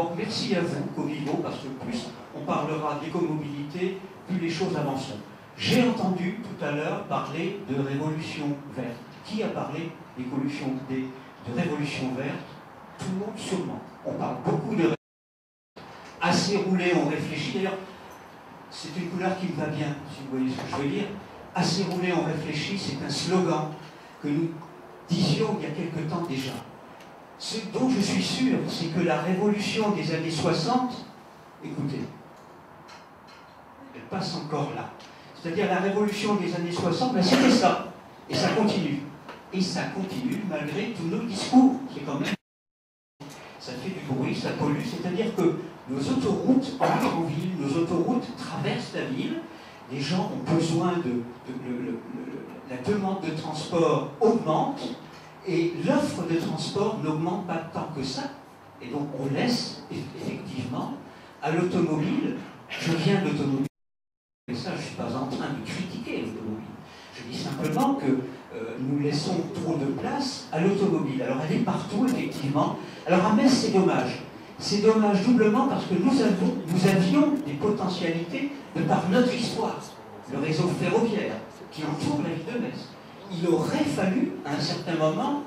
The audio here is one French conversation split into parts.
Donc, merci à vous, Covivo, parce que plus on parlera d'écomobilité, plus les choses avanceront. J'ai entendu tout à l'heure parler de révolution verte. Qui a parlé de révolution verte? Tout le monde sûrement. On parle beaucoup de assez roulé, on réfléchit. D'ailleurs, c'est une couleur qui me va bien, si vous voyez ce que je veux dire. Assez roulé, on réfléchit, c'est un slogan que nous disions il y a quelque temps déjà. Ce dont je suis sûr, c'est que la révolution des années 60, écoutez, elle passe encore là. C'est-à-dire la révolution des années 60, ben c'était ça. Et ça continue. Et ça continue malgré tous nos discours. C'est quand même... Ça fait du bruit, ça pollue. C'est-à-dire que nos autoroutes entrent en ville, nos autoroutes traversent la ville. Les gens ont besoin de... la demande de transport augmente. Et l'offre de transport n'augmente pas tant que ça. Et donc on laisse effectivement à l'automobile, je viens de l'automobile, et ça je ne suis pas en train de critiquer l'automobile. Je dis simplement que nous laissons trop de place à l'automobile. Alors elle est partout effectivement. Alors à Metz c'est dommage. C'est dommage doublement parce que nous avions des potentialités de par notre histoire. Le réseau ferroviaire qui entoure la ville de Metz. Il aurait fallu, à un certain moment,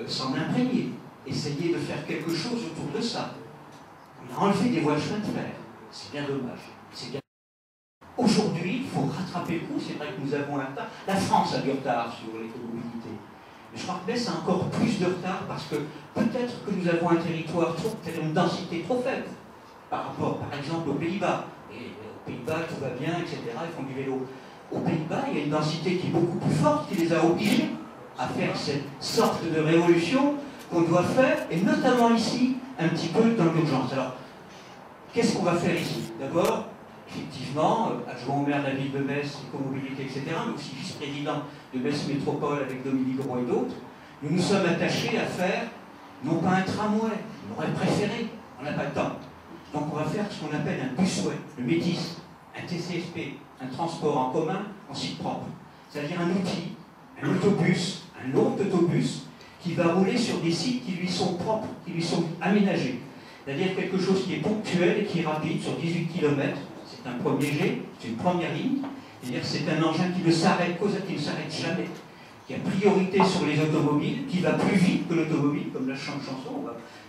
s'en imprégner, essayer de faire quelque chose autour de ça. On a enlevé des voies de chemin de fer. C'est bien dommage. Bien... Aujourd'hui, il faut rattraper le coup. C'est vrai que nous avons un retard. La France a du retard sur l'écomobilité. Mais je crois que Metz a encore plus de retard parce que peut-être que nous avons un territoire, une densité trop faible par rapport, par exemple, aux Pays-Bas. Et aux Pays-Bas, tout va bien, etc. Ils font du vélo. Aux Pays-Bas, il y a une densité qui est beaucoup plus forte, qui les a obligés à faire cette sorte de révolution qu'on doit faire, et notamment ici, un petit peu dans l'urgence. Alors, qu'est-ce qu'on va faire ici? D'abord, effectivement, adjoint au maire de la ville de Metz, écomobilité, etc., mais aussi vice-président de Metz Métropole avec Dominique Gros et d'autres, nous nous sommes attachés à faire, non pas un tramway, on aurait préféré, on n'a pas le temps. Donc on va faire ce qu'on appelle un busway, le métis, un TCSP, un transport en commun en site propre. C'est-à-dire un outil, un autobus, un long autobus qui va rouler sur des sites qui lui sont propres, qui lui sont aménagés. C'est-à-dire quelque chose qui est ponctuel et qui est rapide sur 18 km. C'est un premier jet, c'est une première ligne. C'est-à-dire c'est un engin qui ne s'arrête jamais, qui a priorité sur les automobiles, qui va plus vite que l'automobile, comme la chanson.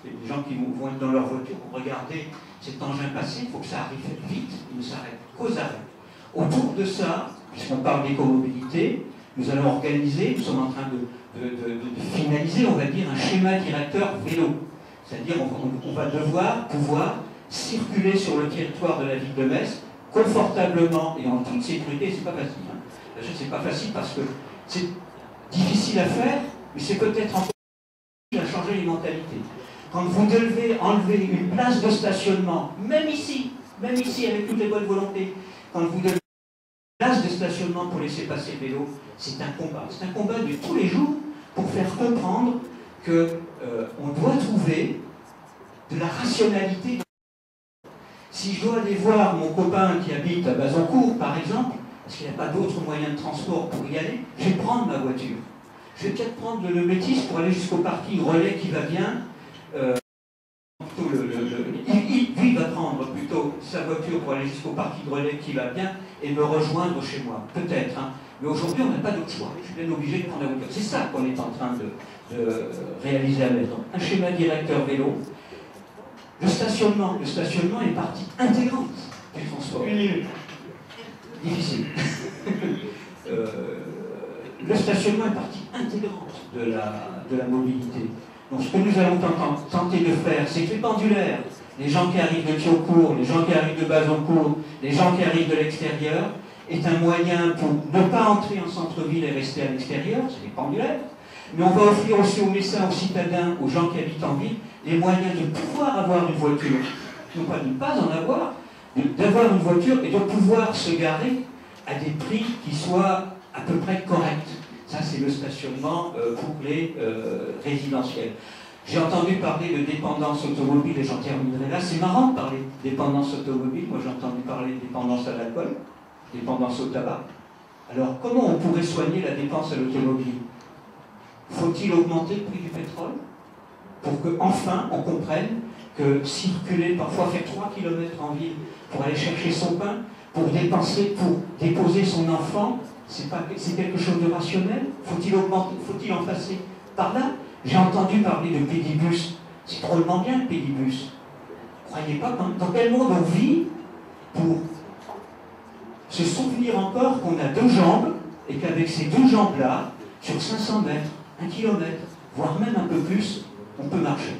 Les gens qui vont être dans leur voiture pour regarder cet engin passer, il faut que ça arrive vite, il ne s'arrête qu'aux arrêts. Autour de ça, puisqu'on parle d'écomobilité, nous allons organiser, nous sommes en train de finaliser, on va dire, un schéma directeur vélo. C'est-à-dire on va devoir pouvoir circuler sur le territoire de la ville de Metz confortablement et en toute sécurité. C'est pas facile. Hein. C'est pas facile parce que c'est difficile à faire, mais c'est peut-être encore difficile à changer les mentalités. Quand vous devez enlever une place de stationnement, même ici avec toutes les bonnes volontés, quand vous devez une place de stationnement pour laisser passer le vélo, c'est un combat. C'est un combat de tous les jours pour faire comprendre qu'on doit trouver de la rationalité. Si je dois aller voir mon copain qui habite à Bazancourt, par exemple, parce qu'il n'y a pas d'autres moyens de transport pour y aller, je vais prendre ma voiture. Je vais peut-être prendre le métis pour aller jusqu'au parking relais qui va bien. Lui va prendre plutôt sa voiture pour aller jusqu'au parking relais qui va bien et me rejoindre chez moi. Peut-être. Hein. Mais aujourd'hui, on n'a pas d'autre choix. Je suis bien obligé de prendre la voiture. C'est ça qu'on est en train de réaliser à Metz. Un schéma directeur vélo. Le stationnement est partie intégrante du transport. Une minute. Difficile. Le stationnement est partie intégrante de la mobilité. Donc ce que nous allons tenter de faire, c'est que les pendulaires, les gens qui arrivent de Thiaucourt, les gens qui arrivent de Bazancourt, les gens qui arrivent de l'extérieur, est un moyen pour ne pas entrer en centre-ville et rester à l'extérieur, c'est les pendulaires, mais on va offrir aussi aux Messins, aux citadins, aux gens qui habitent en ville, les moyens de pouvoir avoir une voiture. Non pas de ne pas en avoir, d'avoir une voiture et de pouvoir se garer à des prix qui soient à peu près corrects. Ça, c'est le stationnement pour les résidentiels. J'ai entendu parler de dépendance automobile et j'en terminerai là. C'est marrant de parler de dépendance automobile. Moi, j'ai entendu parler de dépendance à l'alcool, dépendance au tabac. Alors, comment on pourrait soigner la dépense à l'automobile? Faut-il augmenter le prix du pétrole pour qu'enfin on comprenne que circuler, parfois faire 3 kilomètres en ville pour aller chercher son pain, pour déposer son enfant, c'est quelque chose de rationnel? Faut-il en passer par là? J'ai entendu parler de pédibus. C'est drôlement bien le pédibus. Croyez pas, dans quel monde on vit pour se souvenir encore qu'on a 2 jambes et qu'avec ces 2 jambes-là, sur 500 mètres, 1 kilomètre, voire même un peu plus, on peut marcher.